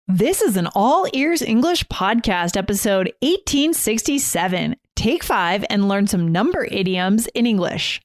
This is an All Ears English podcast, episode 1867. Take 5 and learn some number idioms in English.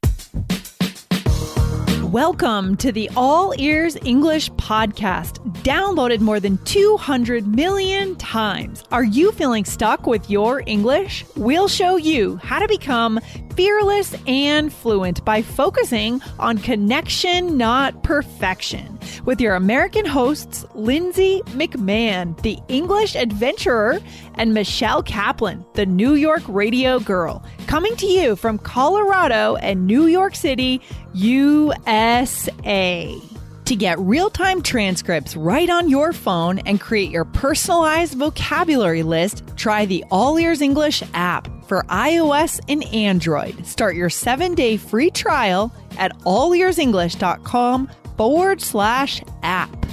Welcome to the All Ears English podcast, downloaded more than 200 million times. Are you feeling stuck with your English? We'll show you how to become fearless and fluent by focusing on connection, not perfection. With your American hosts, Lindsay McMahon, the English adventurer, and Michelle Kaplan, the New York radio girl, coming to you from Colorado and New York City, USA. To get real-time transcripts right on your phone and create your personalized vocabulary list, try the All Ears English app for iOS and Android. Start your 7-day free trial at allearsenglish.com/app.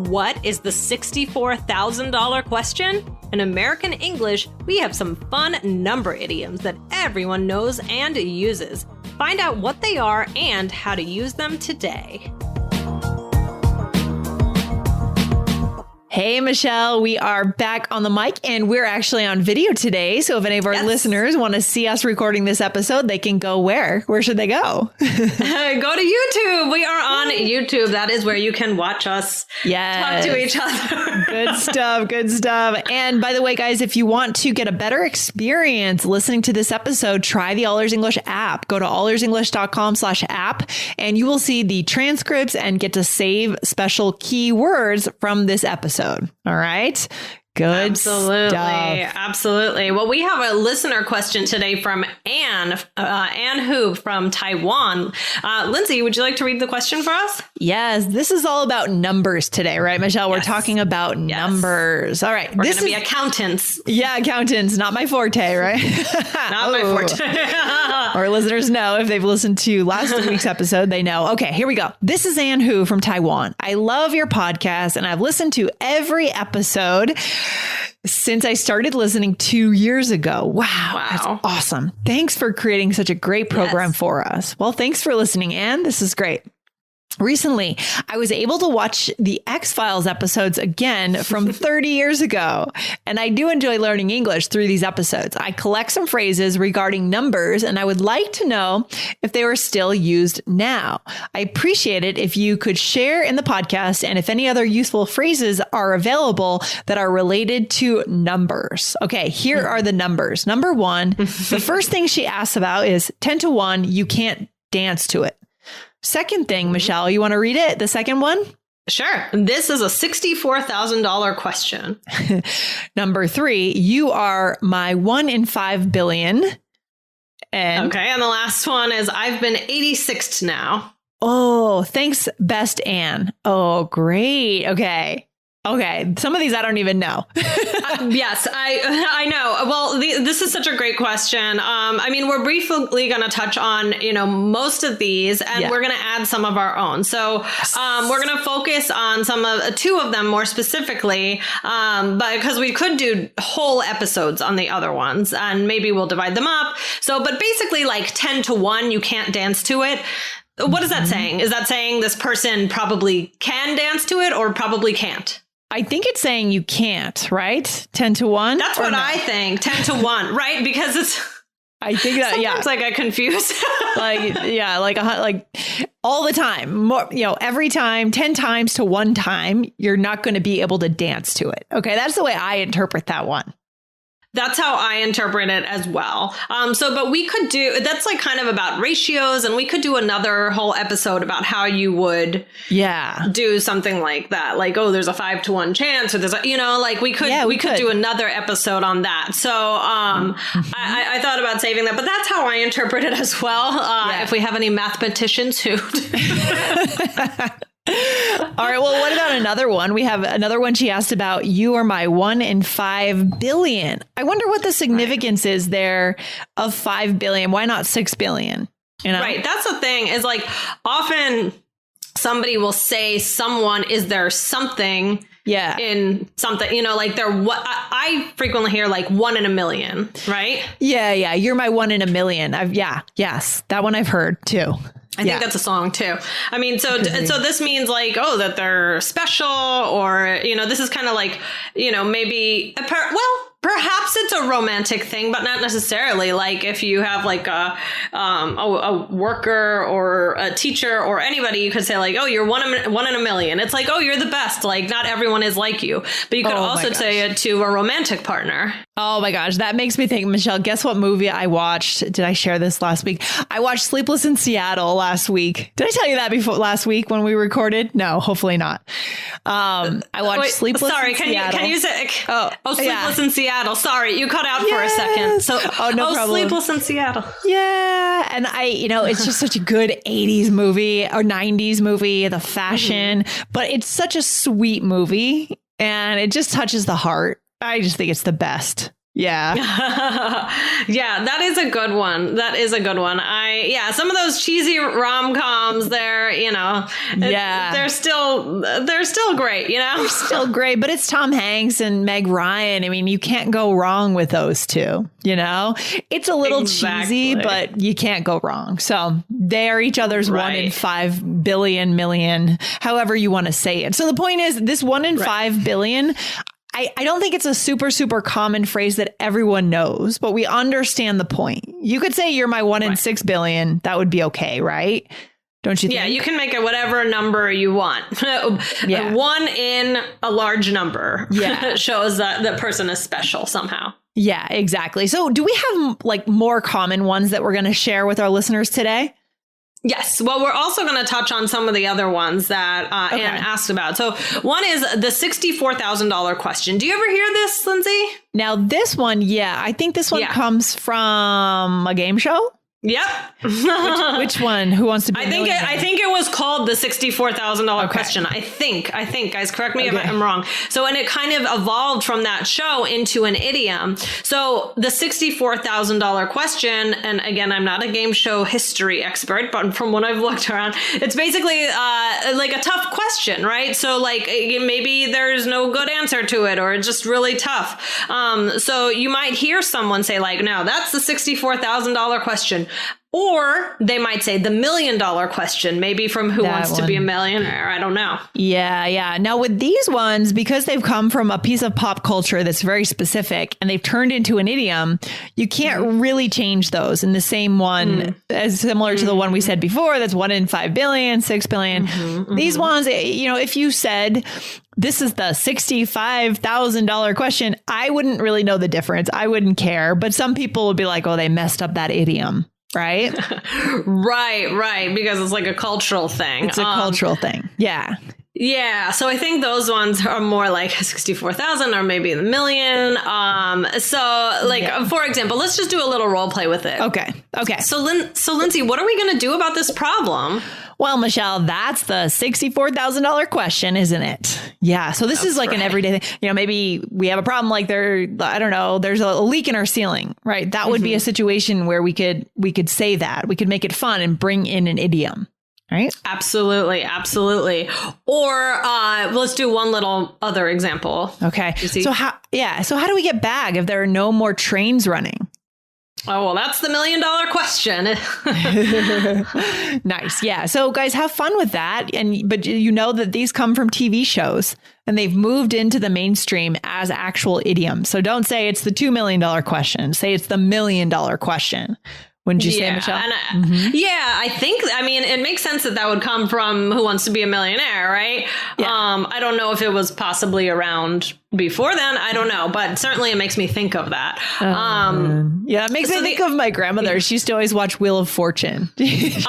What is the $64,000 question? In American English, we have some fun number idioms that everyone knows and uses. Find out what they are and how to use them today. Hey, Michelle, we are back on the mic and we're actually on video today. So if any of our listeners want to see us recording this episode, they can go where? Where should they go? Go to YouTube. We are on YouTube. That is where you can watch us talk to each other. Good stuff. Good stuff. And by the way, guys, if you want to get a better experience listening to this episode, try the All Ears English app. Go to allearsenglish.com/app and you will see the transcripts and get to save special keywords from this episode. All right. Good stuff. Absolutely. Well, we have a listener question today from Anne Hu from Taiwan. Lindsay, would you like to read the question for us? Yes. This is all about numbers today, right, Michelle? We're talking about numbers. All right. We're going to be accountants. Yeah, accountants. Not my forte, right? Not my forte. Our listeners know if they've listened to last week's episode, they know. Okay, here we go. This is Anne Hu from Taiwan. I love your podcast and I've listened to every episode since I started listening 2 years ago. Wow. That's awesome. Thanks for creating such a great program for us. Well, thanks for listening, Anne. This is great. Recently, I was able to watch the X-Files episodes again from 30 years ago, and I do enjoy learning English through these episodes. I collect some phrases regarding numbers, and I would like to know if they were still used now. I appreciate it if you could share in the podcast and if any other useful phrases are available that are related to numbers. Okay, here are the numbers. Number 1, the first thing she asks about is 10 to 1, you can't dance to it. Second thing, Michelle, you want to read it? The second one? Sure. This is a $64,000 question. Number 3, you are my 1 in 5 billion. And the last one is I've been 86'd now. Oh, thanks, best Anne. Oh, great. Okay. Some of these I don't even know. Yes, I know. Well, this is such a great question. I mean, we're briefly going to touch on, most of these, and we're going to add some of our own. So we're going to focus on two of them more specifically, but because we could do whole episodes on the other ones, and maybe we'll divide them up. So, but basically, like 10 to 1, you can't dance to it. What is that saying? Is that saying this person probably can dance to it or probably can't? I think it's saying you can't, right? 10 to 1? That's what I think. 10 to 1, right? Because it's... I think that, sometimes I get confused. like all the time, more, every time, 10 times to 1 time, you're not going to be able to dance to it. Okay. That's the way I interpret that one. That's how I interpret it as well. But we could that's like kind of about ratios, and we could do another whole episode about how you would do something like that. Like, there's a 5 to 1 chance, or there's we could do another episode on that. So I thought about saving that, but that's how I interpret it as well. If we have any mathematicians who... All right. Well, what about another one? We have another one she asked about. You are my 1 in 5 billion. I wonder what the significance is there of 5 billion. Why not 6 billion? Right. That's the thing is like often somebody will say someone is there something in something, like they're what I frequently hear like 1 in a million. Right. Yeah. You're my 1 in a million. Yes. That one I've heard too. I think that's a song too. I mean, so this means like, oh, that they're special, or, you know, this is kind of like, you know, maybe, perhaps it's a romantic thing, but not necessarily. Like if you have like a worker or a teacher or anybody, you could say like, oh, you're one in a million. It's like, oh, you're the best. Like not everyone is like you, but you could also say it to a romantic partner. Oh my gosh. That makes me think, Michelle, guess what movie I watched? Did I share this last week? I watched Sleepless in Seattle last week. Did I tell you that before last week when we recorded? No, hopefully not. I watched Sleepless in Seattle. Can you say, Sleepless in Seattle. Sorry, you cut out for a second. So, no problem. Sleepless in Seattle. Yeah. And it's just such a good 80s movie or 90s movie, the fashion, but it's such a sweet movie and it just touches the heart. I just think it's the best. Yeah. Yeah, that is a good one. Some of those cheesy rom-coms, they're, you know, they're still great, you know? They're still great, but it's Tom Hanks and Meg Ryan. I mean, you can't go wrong with those two, you know? It's a little cheesy, but you can't go wrong. So they're each other's 1 in 5 billion million, however you want to say it. So the point is, this 1 in 5 billion, I don't think it's a super, super common phrase that everyone knows, but we understand the point. You could say you're my 1 in 6 billion. That would be okay, right? Don't you think? Yeah, you can make it whatever number you want. 1 in a large number shows that the person is special somehow. Yeah, exactly. So do we have like more common ones that we're going to share with our listeners today? Yes. Well, we're also going to touch on some of the other ones that Anne asked about. So one is the $64,000 question. Do you ever hear this, Lindsay? Now, this one, I think this one comes from a game show. Yep. Which one? Who wants to be? I think it was called the $64,000 question. I think, guys, correct me if I'm wrong. So, and it kind of evolved from that show into an idiom. So the $64,000 question, and again, I'm not a game show history expert, but from what I've looked around, it's basically like a tough question, right? So like maybe there's no good answer to it, or it's just really tough. So you might hear someone say like, no, that's the $64,000 question. Or they might say the $1 million question, maybe from Who Wants to Be a Millionaire? I don't know. Yeah. Now with these ones, because they've come from a piece of pop culture that's very specific and they've turned into an idiom, you can't really change those in the same one as similar to the one we said before. That's 1 in 5 billion, 6 billion. These ones, you know, if you said this is the $65,000 question, I wouldn't really know the difference. I wouldn't care. But some people would be like, oh, they messed up that idiom. Right. Right. Because it's like a cultural thing. It's a cultural thing. Yeah. Yeah. So I think those ones are more like 64,000 or maybe the million. So like, for example, let's just do a little role play with it. Okay. So Lindsay, what are we going to do about this problem? Well, Michelle, that's the $64,000 question, isn't it? Yeah. So this is like an everyday thing. You know, maybe we have a problem like there's a leak in our ceiling, right? That would be a situation where we could say that. We could make it fun and bring in an idiom. Right? Absolutely. Or let's do one little other example. Okay. So how do we get back if there are no more trains running? Oh, well, that's the $1 million question. Nice. Yeah. So guys, have fun with that. But you know that these come from TV shows and they've moved into the mainstream as actual idioms. So don't say it's the $2 million question. Say it's the $1 million question. Wouldn't you say, Michelle? I think, it makes sense that would come from Who Wants to Be a Millionaire, right? Yeah. I don't know if it was possibly around before then. I don't know, but certainly it makes me think of that. It makes me think of my grandmother. She used to always watch Wheel of Fortune. It's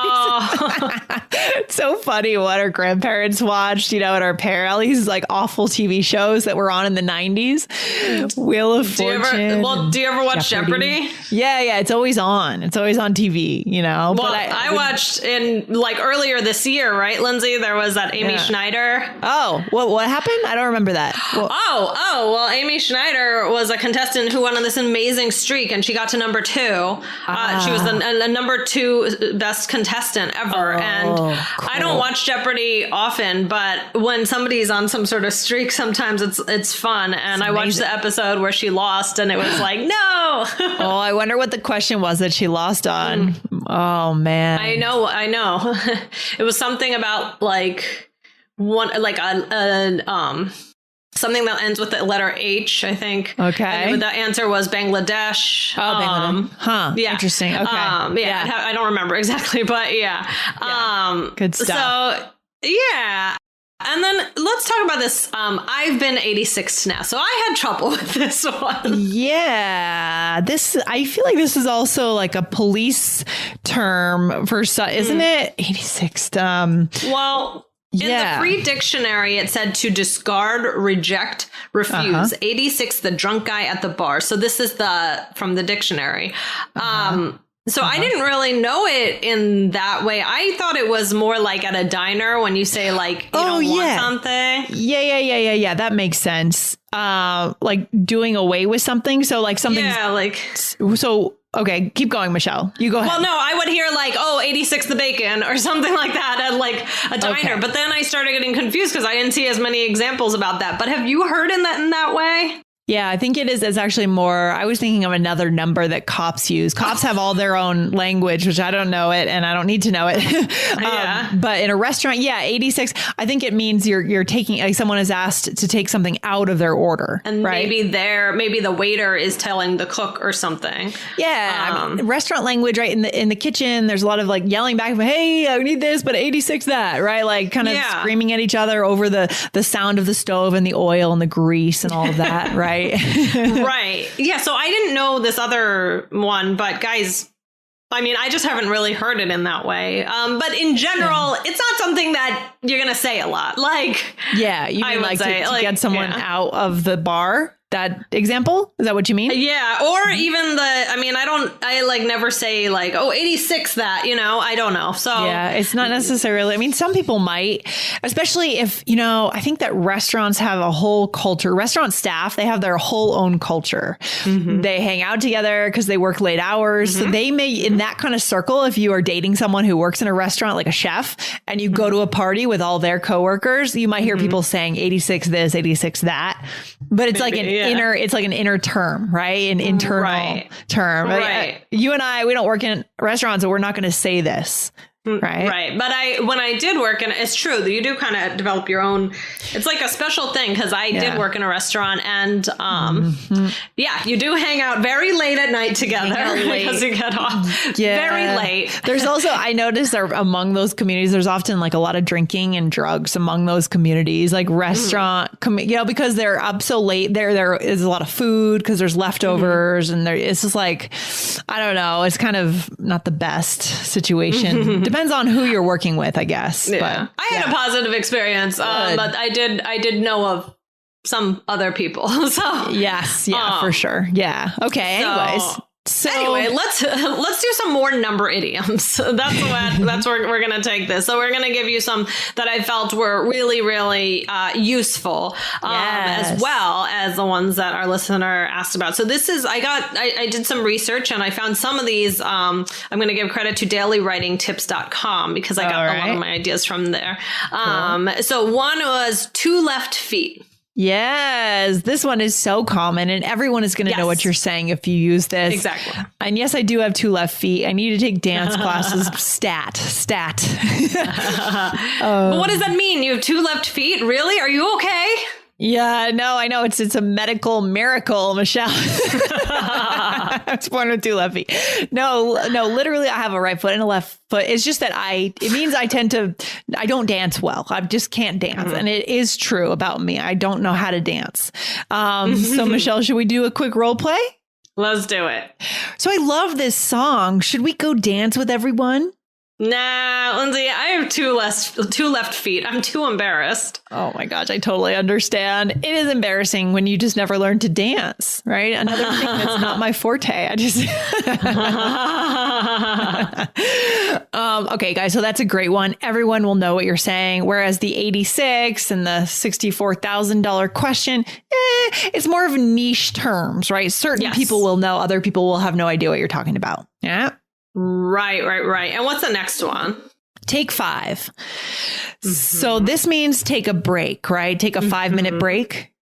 so funny what our grandparents watched, and our parents, all these like awful TV shows that were on in the 90s. Wheel of Fortune. Do you ever watch Jeopardy? Yeah. It's always on. It's always on TV, Well, but I watched in like earlier this year, right, Lindsay? There was that Amy Schneider. Oh, what happened? I don't remember that. Well, Amy Schneider was a contestant who went on this amazing streak and she got to number 2. She was the number 2 best contestant ever. Cool. I don't watch Jeopardy often, but when somebody's on some sort of streak, sometimes it's fun. And I watched the episode where she lost and it was like, no. I wonder what the question was that she lost on. Oh man. I know. It was something about like something that ends with the letter H, I think. Okay. And the answer was Bangladesh. Oh, Bangladesh. Huh. Yeah. Interesting. Okay. I don't remember exactly, but yeah. Good stuff. So yeah. And then let's talk about this. I've been 86 now, so I had trouble with this one. Yeah, I feel like this is also like a police term for isn't it? 86. Well, in the free dictionary, it said to discard, reject, refuse. 86, the drunk guy at the bar. So this is from the dictionary. So I didn't really know it in that way. I thought it was more like at a diner when you say like, you don't want something. Yeah. That makes sense. Like doing away with something. So like something. Yeah, like. So, okay, keep going, Michelle. You go ahead. Well, no, I would hear like, 86 the bacon or something like that at like a diner. Okay. But then I started getting confused because I didn't see as many examples about that. But have you heard in that way? Yeah, I think it is. It's actually more. I was thinking of another number that cops use. Cops have all their own language, which I don't know it, and I don't need to know it. But in a restaurant, 86. I think it means you're taking, like someone is asked to take something out of their order, and right? maybe the waiter is telling the cook or something. Yeah, I mean, restaurant language, right? In the kitchen, there's a lot of like yelling back, "Hey, I need this, but 86 that," right? Like kind of screaming at each other over the sound of the stove and the oil and the grease and all of that, right? Right. Yeah. So I didn't know this other one, but guys, I mean, I just haven't really heard it in that way. But in general, it's not something that you're going to say a lot. Like, you mean like to get someone out of the bar? That example? Is that what you mean? Yeah. Or even I like never say like, 86 that, I don't know. So yeah, it's not necessarily, I mean, some people might, especially if, I think that restaurants have a whole culture. Restaurant staff, they have their whole own culture. Mm-hmm. They hang out together because they work late hours. Mm-hmm. So they may, in that kind of circle, if you are dating someone who works in a restaurant, like a chef, and you go to a party with all their coworkers, you might hear people saying 86 this, 86 that. But it's like it's like an inner term, right? An internal term. Right. You and I, we don't work in restaurants, so we're not going to say this. Right. Right. But when I did work, and it's true that you do kind of develop your own, it's like a special thing because I did work in a restaurant and you do hang out very late at night together because you get off very late. There's also, I noticed that among those communities, there's often like a lot of drinking and drugs among those communities, like restaurant, because they're up so late. There is a lot of food because there's leftovers and it's just like, I don't know. It's kind of not the best situation. Depends on who you're working with, I guess. Yeah. But, I had a positive experience, but I did know of some other people. So yes, for sure. Yeah. Okay. Anyways. Anyway, let's do some more number idioms. That's where we're going to take this. So we're going to give you some that I felt were really, really useful, as well as the ones that our listener asked about. So this is, I did some research and I found some of these. I'm going to give credit to dailywritingtips.com because I got a lot of my ideas from there. Cool. So one was 2 left feet. Yes, this one is so common and everyone is going to know what you're saying if you use this. Exactly. And yes, I do have 2 left feet. I need to take dance classes. Stat. But what does that mean? You have 2 left feet? Really? Are you okay? Yeah, no, I know it's a medical miracle, Michelle. I was born with 2 left feet. No, literally I have a right foot and a left foot. It's just that it means I don't dance well. I just can't dance. Mm-hmm. And it is true about me. I don't know how to dance. So Michelle, should we do a quick role play? Let's do it. So I love this song. Should we go dance with everyone? Nah, Lindsay, I have 2 left feet. I'm too embarrassed. Oh my gosh, I totally understand. It is embarrassing when you just never learn to dance, right? Another thing that's not my forte. I just okay, guys, so that's a great one. Everyone will know what you're saying. Whereas the 86 and the $64,000 question, it's more of niche terms, right? Certain people will know, other people will have no idea what you're talking about. Yeah. Right. And what's the next one? Take 5. Mm-hmm. So this means take a break, right? Take a 5-minute break.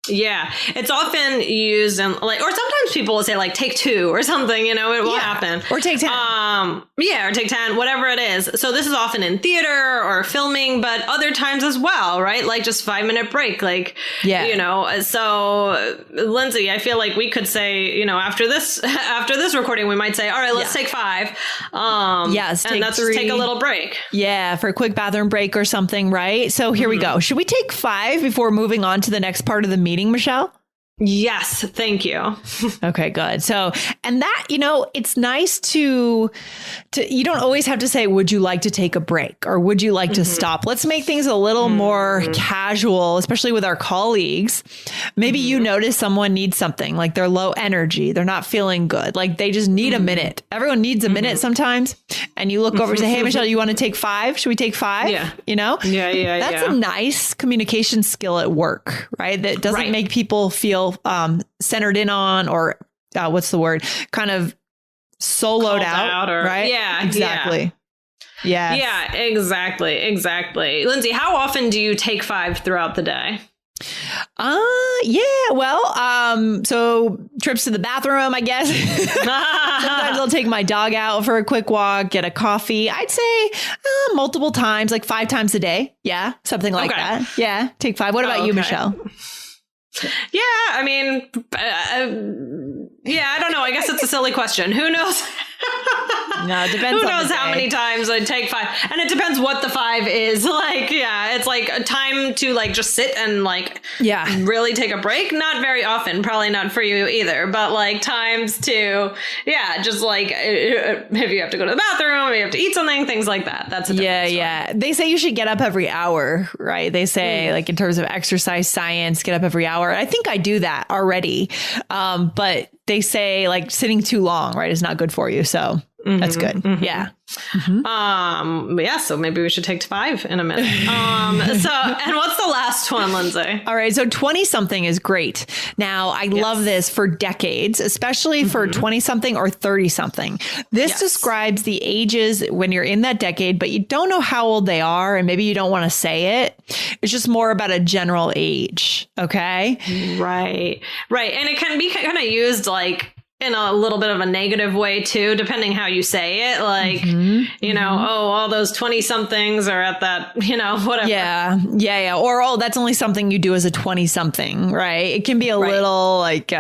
Yeah, it's often used in like, or sometimes people will say like take 2 or something, it will happen. Or take 10. Or take 10, whatever it is. So this is often in theater or filming, but other times as well, right? Like just 5-minute break, like, so Lindsay, I feel like we could say, after this recording, we might say, all right, let's take 5. Yes. And let's just take a little break. Yeah. For a quick bathroom break or something, right? So here we go. Should we take 5 before moving on to the next part of the meeting, Michelle? Yes. Thank you. Okay, good. So, and that, it's nice to, you don't always have to say, would you like to take a break or would you like to stop? Let's make things a little more casual, especially with our colleagues. Maybe you notice someone needs something, like they're low energy. They're not feeling good. Like they just need a minute. Everyone needs a minute sometimes. And you look over and say, hey, Michelle, you want to take 5? Should we take 5? Yeah. Yeah. That's a nice communication skill at work, right? That doesn't make people feel centered in on, or what's the word? Kind of soloed out, right? Yeah, exactly. Yeah, exactly. Lindsay, how often do you take 5 throughout the day? So trips to the bathroom, I guess. Sometimes I'll take my dog out for a quick walk, get a coffee. I'd say multiple times, like 5 times a day. Yeah, something like that. Yeah, take 5. What about you, Michelle? Yeah, I mean, I don't know. I guess it's a silly question. Who knows? No, it depends. Who knows how many times I take 5? And it depends what the 5 is. Like, it's like a time to like just sit and like, really take a break. Not very often, probably not for you either, but like times to, just like if you have to go to the bathroom, you have to eat something, things like that. That's a different story. They say you should get up every hour, right? They say like in terms of exercise science, get up every hour. I think I do that already. But they say like sitting too long, right, is not good for you. So that's good. Yeah. So maybe we should take 5 in a minute. And what's the last one, Lindsay? All right. So 20 something is great. Now, I love this for decades, especially for 20 something or 30 something. This describes the ages when you're in that decade, but you don't know how old they are. And maybe you don't want to say it. It's just more about a general age. Okay. Right. And it can be kind of used like in a little bit of a negative way too, depending how you say it. Like, all those 20 somethings are at that, whatever. Yeah. Or, that's only something you do as a 20 something, right? It can be a little like,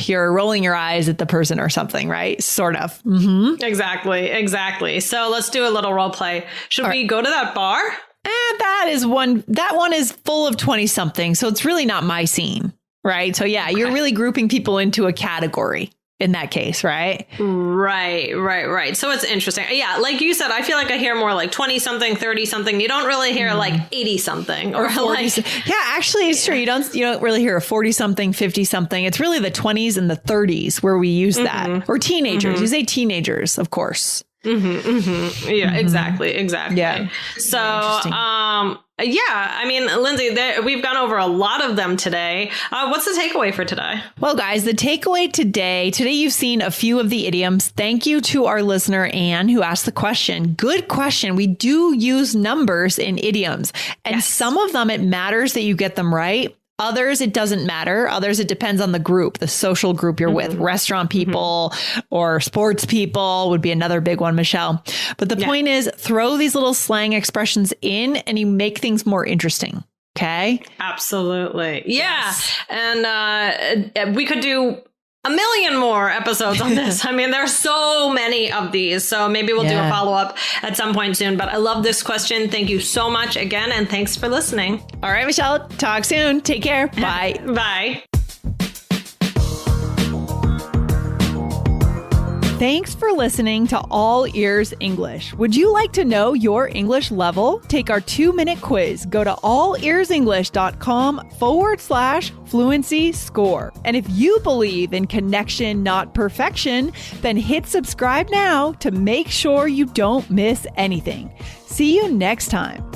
you're rolling your eyes at the person or something, right? Sort of. Mm-hmm. Exactly. So let's do a little role play. Should we go to that bar? That one is full of 20 something. So it's really not my scene, right? So you're really grouping people into a category in that case, right? Right. So it's interesting. Yeah, like you said, I feel like I hear more like 20 something, 30 something. You don't really hear like 80 something or 40 like. Yeah, actually, it's true. You don't really hear a 40 something, 50 something. It's really the 20s and the 30s where we use that. Or teenagers. You say teenagers, of course. Yeah, exactly. Yeah. So, I mean, Lindsay, we've gone over a lot of them today. What's the takeaway for today? Well, guys, the takeaway today you've seen a few of the idioms. Thank you to our listener, Anne, who asked the question. Good question. We do use numbers in idioms, and some of them, it matters that you get them right. Others, it doesn't matter. Others, it depends on the group, the social group you're with. Restaurant people or sports people would be another big one, Michelle. But the point is, throw these little slang expressions in and you make things more interesting. Okay? Absolutely. Yeah. And we could do a million more episodes on this. I mean, there's so many of these. So maybe we'll do a follow-up at some point soon. But I love this question. Thank you so much again. And thanks for listening. All right, Michelle. Talk soon. Take care. Bye. Bye. Thanks for listening to All Ears English. Would you like to know your English level? Take our 2-minute quiz. Go to allearsenglish.com/fluency score. And if you believe in connection, not perfection, then hit subscribe now to make sure you don't miss anything. See you next time.